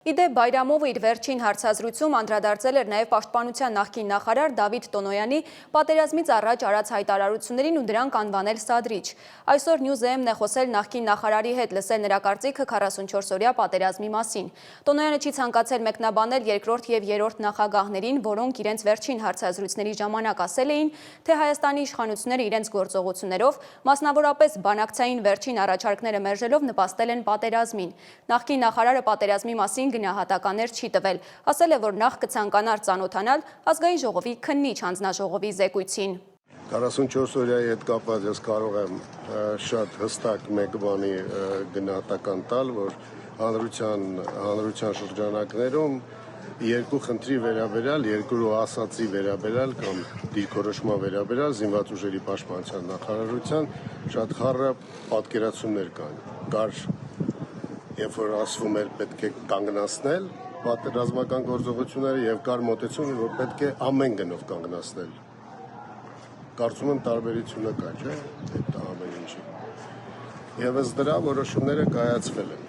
Իդեպ Բայրամովը իր վերջին հարցազրույցում անդրադարձել էր նաև պաշտպանության նախկին նախարար Դավիթ Տոնոյանի պատերազմից առաջ արած հայտարարություններին ու դրանք անվանել սադրիչ։ Այսօր Նյուզեմ-ն է խոսել նախկին նախարարի հետ, լսել նրա կարծիքը 44-օրյա պատերազմի մասին։ Տոնոյանը չի ցանկացել մեկնաբանել երկրորդ և երրորդ նախագահներին, որոնք իրենց վերջին հարցազրույցների ժամանակ ասել էին, թե Հայաստանի իշխանությունները իրենց գործողություններով, մասնավորապես բանակցային վերջին առաջարկները մերժելով նպաստել են պատերազմին։ Նախկին նախարարը պատերազմի մասին գնահատականներ չի տվել, ասել է, որ նախ կցանկանար ծանոթանալ ազգային ժողովի քննիչ հանձնաժողովի զեկույցին։ 44-օրյայի հետ կապված ես կարող եմ շատ հստակ մեկ բանի գնահատական տալ, որ հանրության շրջանակներում երկու խնդրի վերաբերյալ, երկու ասացի վերաբերյալ կամ դիրքորոշման վերաբերյալ զինված ուժերի պաշտպանության նախարարության շատ խառը պատկերացումներ կար, երբ որ ասվում էր պետք է կանգնացնել պատերազմական գործողությունները եւ կար մոտեցում, որ պետք է ամեն գնով կանգնացնել։ Կարծում եմ տարբերությունը կա, չէ՞, այդ ամեն ինչի։ Եվ ըստ դրա որոշումները կայացվել են։